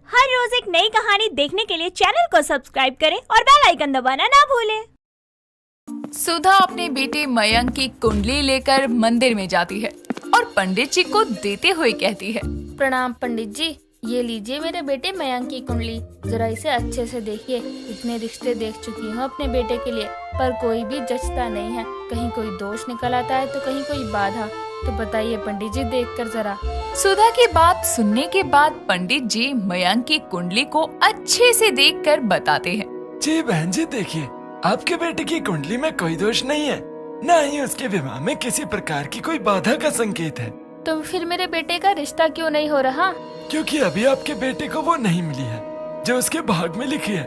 हर रोज एक नई कहानी देखने के लिए चैनल को सब्सक्राइब करें और बेल आइकन दबाना ना भूलें। सुधा अपने बेटे मयंक की कुंडली लेकर मंदिर में जाती है और पंडित जी को देते हुए कहती है, प्रणाम पंडित जी, ये लीजिए मेरे बेटे मयंक की कुंडली, जरा इसे अच्छे से देखिए। इतने रिश्ते देख चुकी हूँ अपने बेटे के लिए, पर कोई भी जचता नहीं है। कहीं कोई दोष निकल आता है तो कहीं कोई बाधा। तो बताइए पंडित जी, देखकर जरा। सुधा की बात सुनने के बाद पंडित जी मयंक की कुंडली को अच्छे से देखकर बताते हैं। जी बहन जी, देखिए आपके बेटे की कुंडली में कोई दोष नहीं है, न ही उसके विवाह में किसी प्रकार की कोई बाधा का संकेत है। तो फिर मेरे बेटे का रिश्ता क्यों नहीं हो रहा? क्योंकि अभी आपके बेटे को वो नहीं मिली है जो उसके भाग में लिखी है।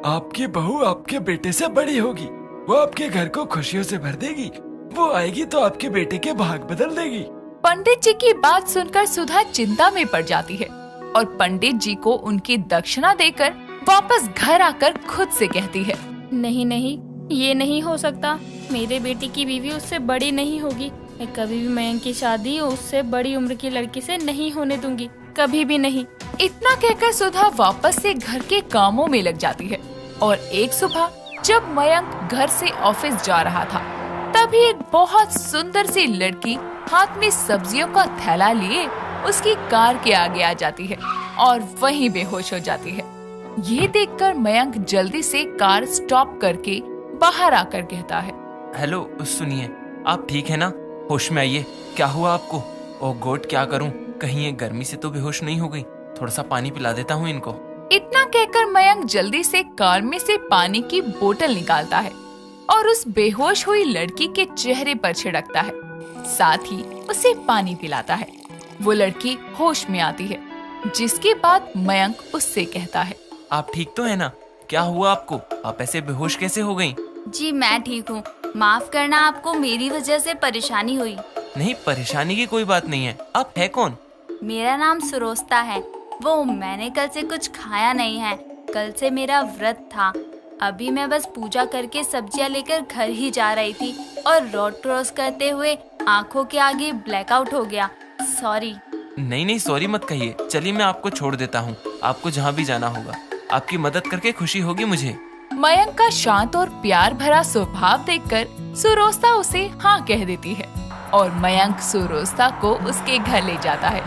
आपकी बहू आपके बेटे से बड़ी होगी, वो आपके घर को खुशियों से भर देगी। वो आएगी तो आपके बेटे के भाग बदल देगी। पंडित जी की बात सुनकर सुधा चिंता में पड़ जाती है और पंडित जी को उनकी दक्षिणा देकर वापस घर आकर खुद से कहती है, नहीं नहीं, ये नहीं हो सकता। मेरे बेटे की बीवी उससे बड़ी नहीं होगी। मैं कभी भी मयंक की शादी उससे बड़ी उम्र की लड़की से नहीं होने दूंगी, कभी भी नहीं। इतना कहकर सुधा वापस से घर के कामों में लग जाती है और एक सुबह जब मयंक घर से ऑफिस जा रहा था, तभी एक बहुत सुंदर सी लड़की हाथ में सब्जियों का थैला लिए उसकी कार के आगे आ जाती है और वहीं बेहोश हो जाती है। ये देखकर मयंक जल्दी से कार स्टॉप करके बाहर आकर कहता है, हेलो, सुनिए, आप ठीक है ना? होश में आइए, क्या हुआ आपको? ओह गॉड, क्या करूं? कहीं ये गर्मी से तो बेहोश नहीं हो गई? थोड़ा सा पानी पिला देता हूं इनको। इतना कहकर मयंक जल्दी से कार में से पानी की बोतल निकालता है और उस बेहोश हुई लड़की के चेहरे पर छिड़कता है, साथ ही उसे पानी पिलाता है। वो लड़की होश में आती है, जिसके बाद मयंक उससे कहता है, आप ठीक तो है ना? क्या हुआ आपको? आप ऐसे बेहोश कैसे हो गयी? जी मैं ठीक हूँ, माफ करना, आपको मेरी वजह से परेशानी हुई। नहीं, परेशानी की कोई बात नहीं है। आप है कौन? मेरा नाम सुरोस्ता है। वो मैंने कल से कुछ खाया नहीं है, कल से मेरा व्रत था। अभी मैं बस पूजा करके सब्जियां लेकर घर ही जा रही थी और रोड क्रॉस करते हुए आंखों के आगे ब्लैकआउट हो गया। सॉरी। नहीं, सॉरी मत कहिए। चलिए मैं आपको छोड़ देता हूँ, आपको जहाँ भी जाना होगा। आपकी मदद करके खुशी होगी मुझे। मयंक का शांत और प्यार भरा स्वभाव देखकर सुरोस्ता उसे हाँ कह देती है और मयंक सुरोस्ता को उसके घर ले जाता है।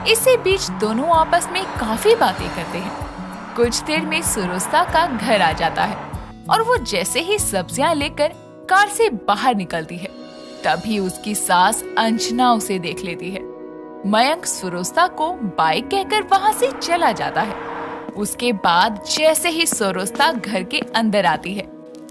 इसी बीच दोनों आपस में काफी बातें करते हैं। कुछ देर में सुरोस्ता का घर आ जाता है और वो जैसे ही सब्जियां लेकर कार से बाहर निकलती है, तभी उसकी सास अंजना उसे देख लेती है। मयंक सुरोस्ता को बाय कहकर वहाँ से चला जाता है। उसके बाद जैसे ही सुरोस्ता घर के अंदर आती है,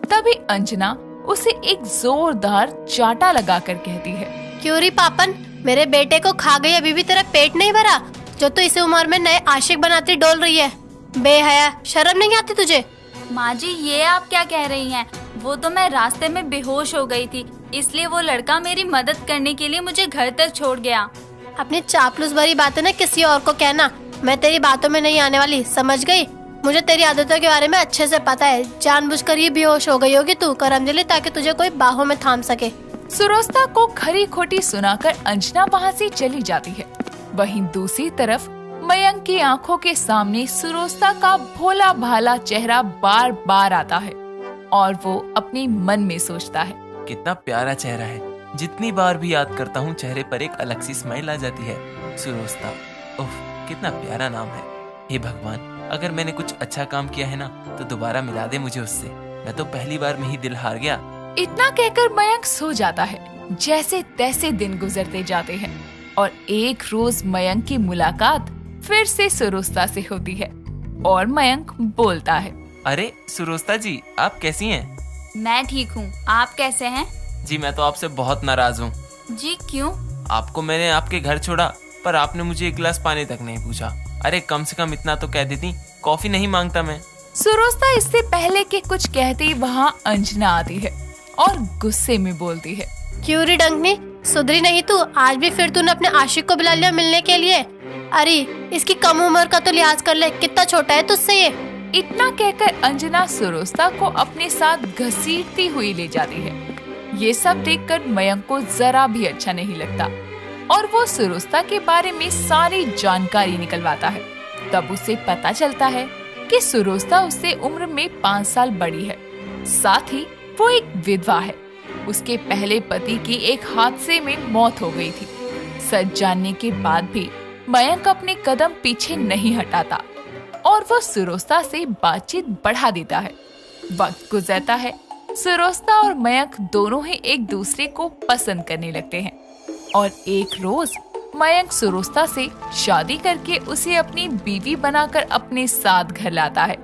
तभी अंजना उसे एक जोरदार चाटा लगाकर कहती है, क्यों री पापन, मेरे बेटे को खा गई, अभी भी तेरा पेट नहीं भरा जो तू इस उम्र में नए आशिक बनाती डोल रही है? बेहया, शर्म नहीं आती तुझे? माँ जी, ये आप क्या कह रही हैं? वो तो मैं रास्ते में बेहोश हो गई थी, इसलिए वो लड़का मेरी मदद करने के लिए मुझे घर तक छोड़ गया। अपनी चापलूस भरी बातें ना किसी और को कहना, मैं तेरी बातों में नहीं आने वाली, समझ गई? मुझे तेरी आदतों के बारे में अच्छे से पता है। जानबूझकर ही बेहोश हो गई होगी तू करमदिली, ताकि तुझे कोई बाहों में थाम सके। सुरोस्ता को खरी खोटी सुनाकर अंजना वहाँ से चली जाती है। वहीं दूसरी तरफ मयंक की आंखों के सामने सुरोस्ता का भोला भाला चेहरा बार बार आता है और वो अपने मन में सोचता है, कितना प्यारा चेहरा है। जितनी बार भी याद करता हूँ चेहरे पर एक अलग सी स्माइल आ जाती है। सुरोस्ता, उफ, कितना प्यारा नाम है। हे भगवान, अगर मैंने कुछ अच्छा काम किया है ना तो दोबारा मिला दे मुझे उससे। मैं तो पहली बार में ही दिल हार गया। इतना कहकर मयंक सो जाता है। जैसे तैसे दिन गुजरते जाते हैं और एक रोज मयंक की मुलाकात फिर से सुरोस्ता से होती है और मयंक बोलता है, अरे सुरोस्ता जी, आप कैसी हैं? मैं ठीक हूँ, आप कैसे हैं? जी मैं तो आपसे बहुत नाराज हूँ। जी क्यों? आपको मैंने आपके घर छोड़ा पर आपने मुझे एक गिलास पानी तक नहीं पूछा। अरे कम से कम इतना तो कह देती, कॉफी नहीं मांगता मैं। सुरोस्ता इससे पहले कि कुछ कहती वहाँ अंजना आती है और गुस्से में बोलती है, क्यों री डंकनी, सुधरी नहीं तू? आज भी फिर तूने अपने आशिक को बुला लिया मिलने के लिए? अरे इसकी कम उम्र का तो लिहाज कर ले, कितना छोटा है तुझसे ये। इतना कहकर अंजना सुरोस्ता को अपने साथ घसीटती हुई ले जाती है। ये सब देखकर मयंक को जरा भी अच्छा नहीं लगता और वो सुरोस्ता के बारे में सारी जानकारी निकलवाता है। तब उसे पता चलता है कि सुरोस्ता उससे उम्र में 5 साल बड़ी है। साथ ही वो एक विधवा है। उसके पहले पति की एक हादसे में मौत हो गई थी। सच जानने के बाद भी मयंक अपने कदम पीछे नहीं हटाता और वो सुरोस्ता से बातचीत बढ़ा देता है। वक्त गुजरता है, सुरोस्ता और मयंक दोनों ही एक दूसरे को पसंद करने लगते हैं और एक रोज मयंक सुरोस्ता से शादी करके उसे अपनी बीवी बनाकर अपने साथ घर लाता है,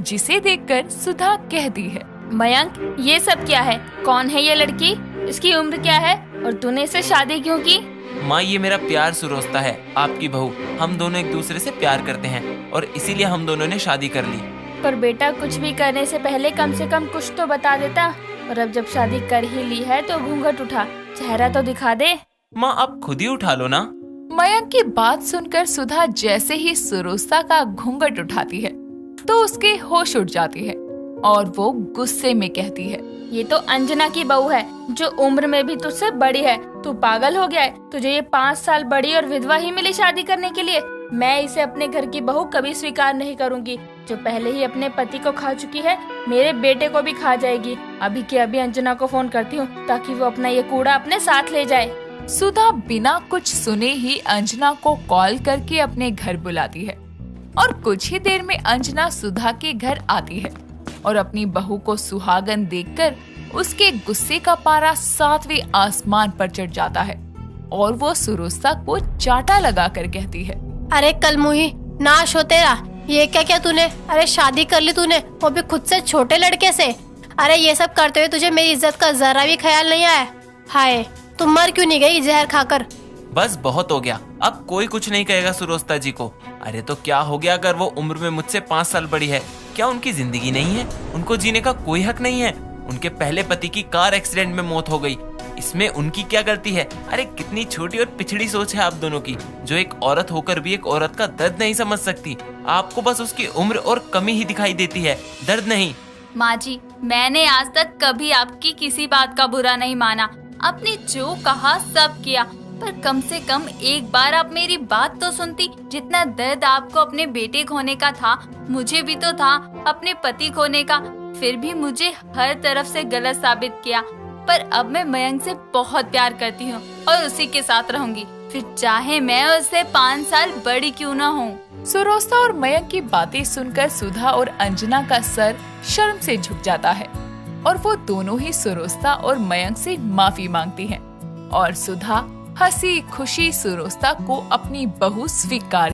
जिसे देखकर सुधा कहती है, मयंक, ये सब क्या है? कौन है ये लड़की? इसकी उम्र क्या है और तूने इससे शादी क्यों की? माँ, ये मेरा प्यार सुरोस्ता है, आपकी बहू। हम दोनों एक दूसरे से प्यार करते हैं और इसीलिए हम दोनों ने शादी कर ली। पर बेटा, कुछ भी करने से पहले कम से कम कुछ तो बता देता। और अब जब शादी कर ही ली है तो घूंघट उठा, चेहरा तो दिखा दे। माँ, आप खुद ही उठा लो ना। मयंक की बात सुनकर सुधा जैसे ही सुरोस्ता का घूंघट उठाती है तो उसके होश उड़ जाती है और वो गुस्से में कहती है, ये तो अंजना की बहू है जो उम्र में भी तुझसे बड़ी है। तू पागल हो गया है? तुझे ये 5 साल बड़ी और विधवा ही मिली शादी करने के लिए? मैं इसे अपने घर की बहू कभी स्वीकार नहीं करूंगी। जो पहले ही अपने पति को खा चुकी है, मेरे बेटे को भी खा जाएगी। अभी के अभी अंजना को फोन करती हूँ ताकि वो अपना ये कूड़ा अपने साथ ले जाए। सुधा बिना कुछ सुने ही अंजना को कॉल करके अपने घर बुलाती है और कुछ ही देर में अंजना सुधा के घर आती है और अपनी बहू को सुहागन देखकर उसके गुस्से का पारा 7वें आसमान पर चढ़ जाता है और वो सुरोस्ता को चाटा लगा कर कहती है, अरे कलमुही, नाश हो तेरा। ये क्या क्या तूने? अरे शादी कर ली तूने, वो भी खुद से छोटे लड़के से। अरे ये सब करते हुए तुझे मेरी इज्जत का जरा भी ख्याल नहीं आया? हाय, तुम मर क्यों नहीं गई जहर खाकर? बस बहुत हो गया, अब कोई कुछ नहीं कहेगा सुरोस्ता जी को। अरे तो क्या हो गया अगर वो उम्र में मुझसे 5 साल बड़ी है? क्या उनकी जिंदगी नहीं है? उनको जीने का कोई हक नहीं है? उनके पहले पति की कार एक्सीडेंट में मौत हो गई, इसमें उनकी क्या गलती है? अरे कितनी छोटी और पिछड़ी सोच है आप दोनों की, जो एक औरत होकर भी एक औरत का दर्द नहीं समझ सकती। आपको बस उसकी उम्र और कमी ही दिखाई देती है, दर्द नहीं। माँ जी, मैंने आज तक कभी आपकी किसी बात का बुरा नहीं माना। आपने जो कहा सब किया, पर कम से कम एक बार आप मेरी बात तो सुनती। जितना दर्द आपको अपने बेटे खोने का था, मुझे भी तो था अपने पति खोने का। फिर भी मुझे हर तरफ से गलत साबित किया। पर अब मैं मयंक से बहुत प्यार करती हूँ और उसी के साथ रहूंगी, फिर चाहे मैं उससे 5 साल बड़ी क्यों ना हूँ। सुरोस्ता और मयंक की बातें सुनकर सुधा और अंजना का सर शर्म से झुक जाता है और वो दोनों ही सुरोस्ता और मयंक से माफी मांगती हैं और सुधा हंसी खुशी सुरोस्ता को अपनी बहू स्वीकार